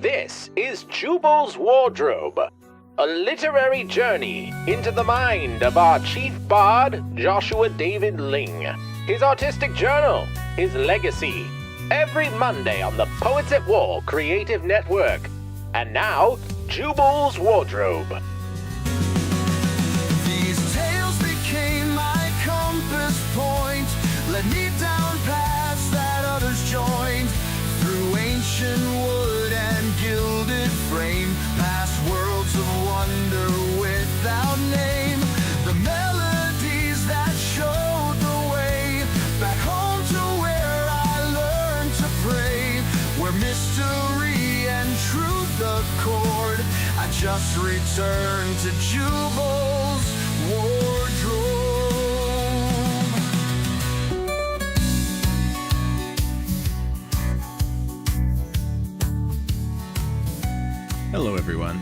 This is Jubal's Wardrobe, a literary journey into the mind of our chief bard, Joshua David Ling, his artistic journal, his legacy, every Monday on the Poets at War Creative Network. And now, Jubal's Wardrobe. These tales became my compass point, led me down paths that others joined, through ancient wood and gilded frame, past worlds of wonder without name, the melodies that showed the way, back home to where I learned to pray, where mystery and truth accord. I just returned to Jubal's Wardrobe. Hello, everyone.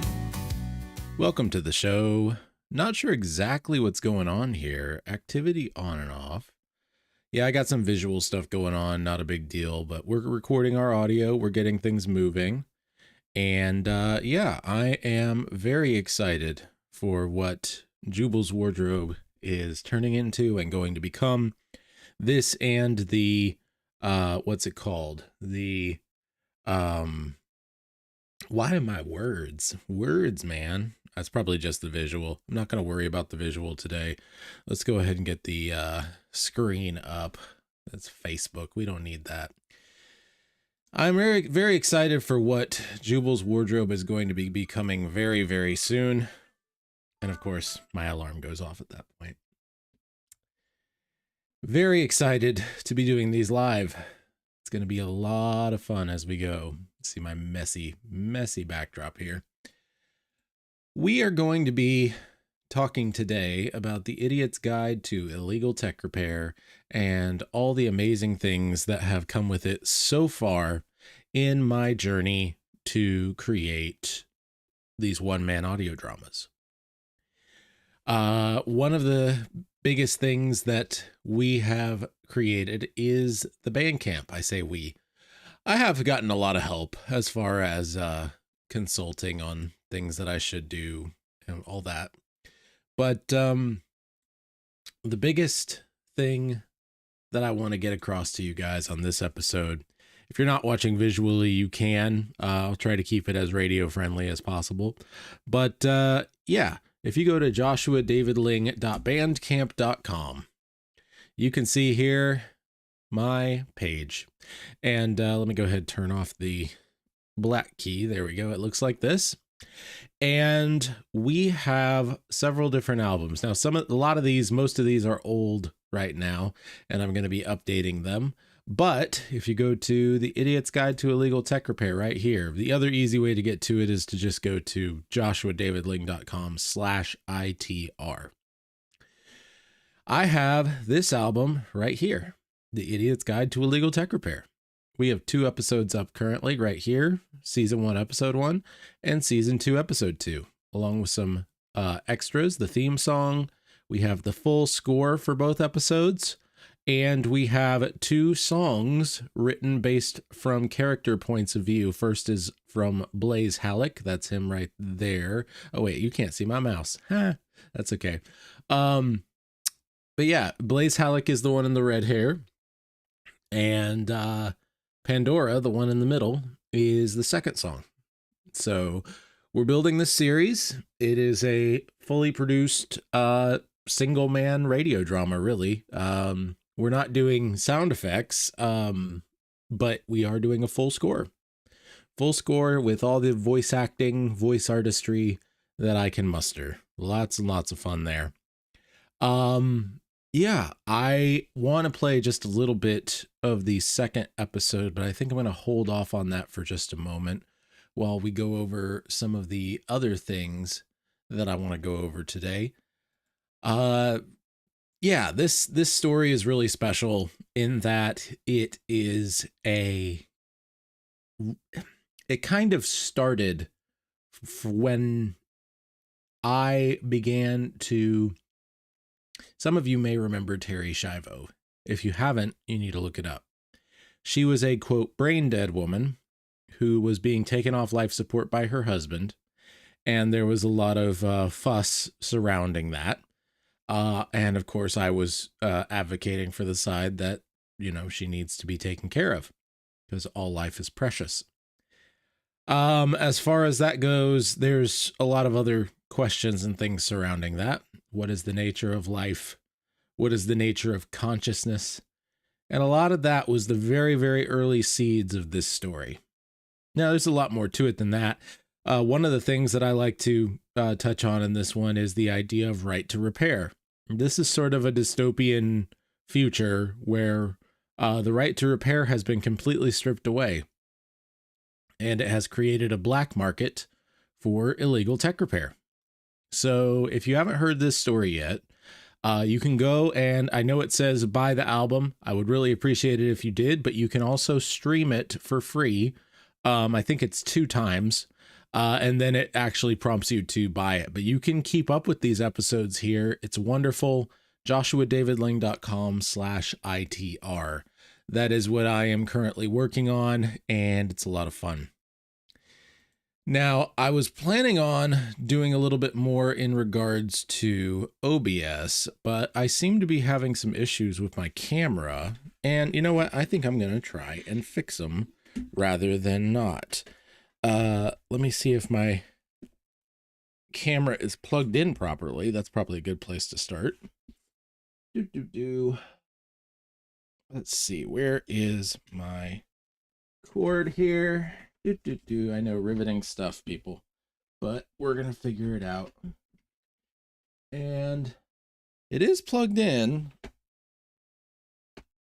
Welcome to the show. Not sure exactly what's going on here. Activity on and off. Yeah, I got some visual stuff going on. Not a big deal, but we're recording our audio. We're getting things moving. And yeah, I am very excited for what Jubal's Wardrobe is turning into and going to become. This and the, what's it called? The, why am I words? Words, man. That's probably just the visual. I'm not going to worry about the visual today. Let's go ahead and get the screen up. That's Facebook. We don't need that. I'm very, very excited for what Jubal's Wardrobe is going to be becoming very, very soon. And of course, my alarm goes off at that point. Very excited to be doing these live. It's going to be a lot of fun as we go. See my messy backdrop here. We are going to be talking today about the Idiot's Guide to Illegal Tech Repair and all the amazing things that have come with it so far in my journey to create these one-man audio dramas. One of the biggest things that we have created is the Bandcamp. I say we. I have gotten a lot of help as far as consulting on things that I should do and all that. But the biggest thing that I want to get across to you guys on this episode, if you're not watching visually, you can. I'll try to keep it as radio friendly as possible. But yeah, if you go to joshuadavidling.bandcamp.com, you can see here my page. And let me go ahead and turn off the black key. There we go. It looks like this. And we have several different albums. Now, most of these are old right now, and I'm going to be updating them. But if you go to the Idiot's Guide to Illegal Tech Repair right here, the other easy way to get to it is to just go to joshuadavidling.com/ITR. I have this album right here, The Idiot's Guide to Illegal Tech Repair. We have 2 episodes up currently right here, Season 1, Episode 1, and Season 2, Episode 2, along with some extras, the theme song. We have the full score for both episodes, and we have 2 songs written based from character points of view. First is from Blaze Halleck. That's him right there. Oh, wait, you can't see my mouse. That's okay. But yeah, Blaze Halleck is the one in the red hair. And Pandora, the one in the middle, is the second song. So we're building this series. It is a fully produced single man radio drama, really. We're not doing sound effects, but we are doing a full score. Full score with all the voice acting, voice artistry that I can muster. Lots and lots of fun there. Yeah, I want to play just a little bit of the second episode, but I think I'm going to hold off on that for just a moment while we go over some of the other things that I want to go over today. Yeah, this story is really special in that it kind of started when I began to. Some of you may remember Terri Schiavo. If you haven't, you need to look it up. She was a, quote, brain dead woman who was being taken off life support by her husband. And there was a lot of fuss surrounding that. And of course, I was advocating for the side that, you know, she needs to be taken care of because all life is precious. As far as that goes, there's a lot of other questions and things surrounding that. What is the nature of life? What is the nature of consciousness? And a lot of that was the very, very early seeds of this story. Now, there's a lot more to it than that. One of the things that I like to touch on in this one is the idea of right to repair. This is sort of a dystopian future where the right to repair has been completely stripped away. And it has created a black market for illegal tech repair. So if you haven't heard this story yet, you can go, and I know it says buy the album. I would really appreciate it if you did, but you can also stream it for free. I think it's 2 times. And then it actually prompts you to buy it. But you can keep up with these episodes here. It's wonderful. joshuadavidling.com/ITR. That is what I am currently working on, and it's a lot of fun. Now, I was planning on doing a little bit more in regards to OBS, but I seem to be having some issues with my camera. And you know what? I think I'm going to try and fix them rather than not. Let me see if my camera is plugged in properly. That's probably a good place to start. Let's see, where is my cord here? I know, riveting stuff, people, but we're gonna figure it out. And it is plugged in.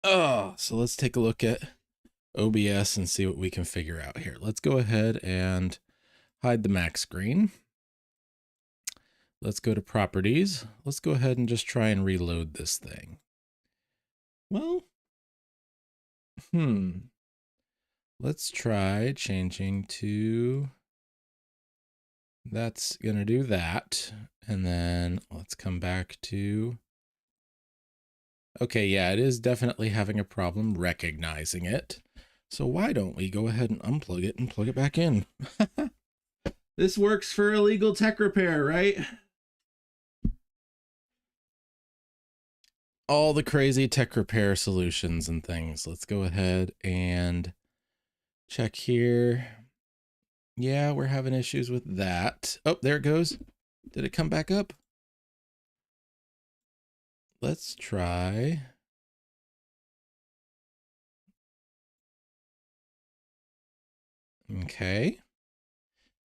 Oh, so let's take a look at OBS and see what we can figure out here. Let's go ahead and hide the Mac screen. Let's go to properties. Let's go ahead and just try and reload this thing. Well, let's try changing to, that's gonna do that. And then let's come back to, okay, yeah, it is definitely having a problem recognizing it. So why don't we go ahead and unplug it and plug it back in? This works for illegal tech repair, right? All the crazy tech repair solutions and things. Let's go ahead and check here. Yeah, we're having issues with that. Oh, there it goes. Did it come back up? Let's try. Okay.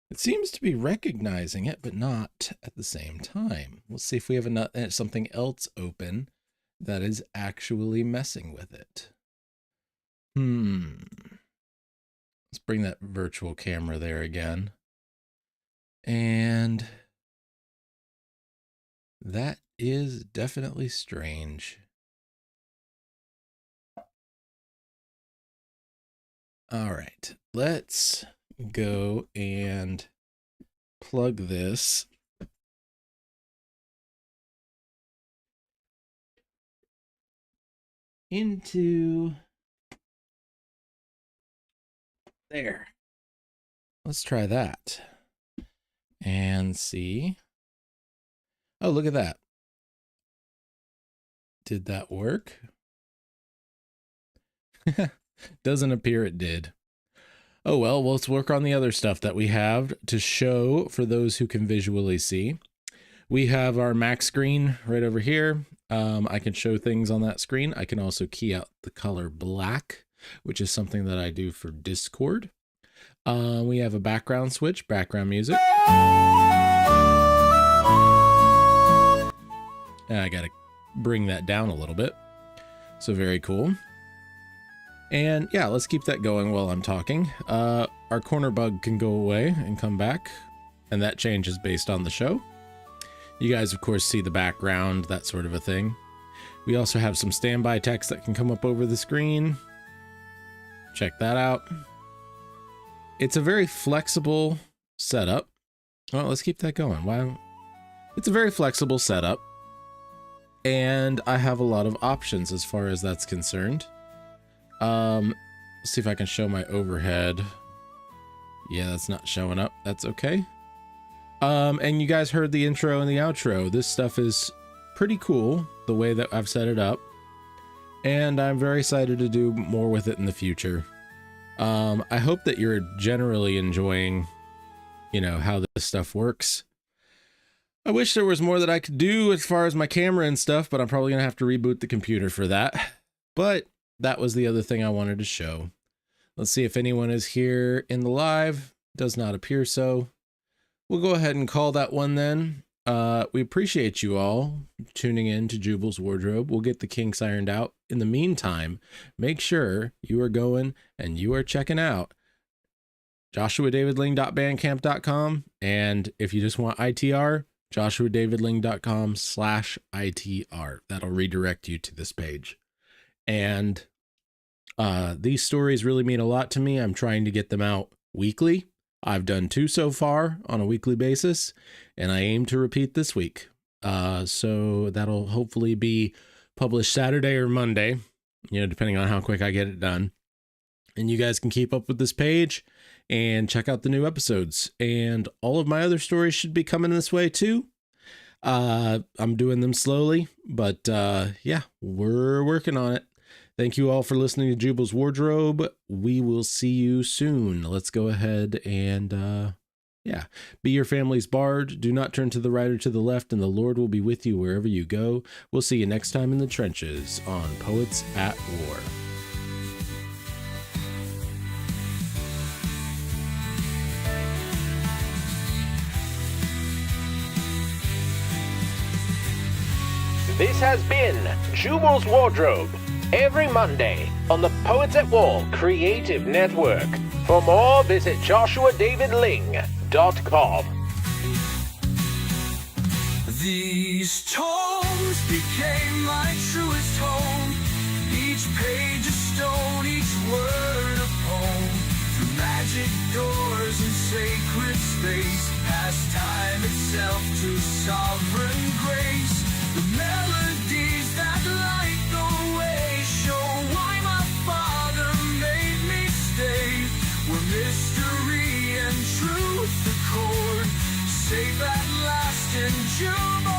It seems to be recognizing it, but not at the same time. Let's see if we have something else open that is actually messing with it. Let's bring that virtual camera there again. And that is definitely strange. All right, let's go and plug this into there. Let's try that and see. Oh, look at that. Did that work? Doesn't appear it did. Oh, well, let's work on the other stuff that we have to show for those who can visually see. We have our Mac screen right over here. I can show things on that screen. I can also key out the color black, which is something that I do for Discord. We have a background switch, background music. I gotta bring that down a little bit. So very cool. And yeah, let's keep that going while I'm talking. Our corner bug can go away and come back, and that changes based on the show. You guys, of course, see the background, that sort of a thing. We also have some standby text that can come up over the screen. Check that out. It's a very flexible setup. Well, let's keep that going. Wow. It's a very flexible setup. And I have a lot of options as far as that's concerned. Let's see if I can show my overhead Yeah, that's not showing up. That's okay. And you guys heard the intro and the outro. This stuff is pretty cool, the way that I've set it up. And I'm very excited to do more with it in the future. I hope that you're generally enjoying, how this stuff works. I wish there was more that I could do as far as my camera and stuff, but I'm probably going to have to reboot the computer for that. But that was the other thing I wanted to show. Let's see if anyone is here in the live. Does not appear so. We'll go ahead and call that one then. We appreciate you all tuning in to Jubal's Wardrobe. We'll get the kinks ironed out. In the meantime, make sure you are going and you are checking out joshuadavidling.bandcamp.com. And if you just want ITR, joshuadavidling.com/ITR. That'll redirect you to this page. And these stories really mean a lot to me. I'm trying to get them out weekly. I've done 2 so far on a weekly basis, and I aim to repeat this week. So that'll hopefully be published Saturday or Monday, depending on how quick I get it done. And you guys can keep up with this page and check out the new episodes. And all of my other stories should be coming this way too. I'm doing them slowly, but yeah, we're working on it. Thank you all for listening to Jubal's Wardrobe. We will see you soon. Let's go ahead and be your family's bard. Do not turn to the right or to the left, and the Lord will be with you wherever you go. We'll see you next time in the trenches on Poets at War. This has been Jubal's Wardrobe, every Monday on the Poets at War Creative Network. For more, visit joshuadavidling.com. These tomes became my truest home. Each page a stone, each word a poem. Through magic doors and sacred space, past time itself to sovereign grace. The melodies that light the way show why my father made me stay. Where mystery and truth accord, safe at last in Jubal.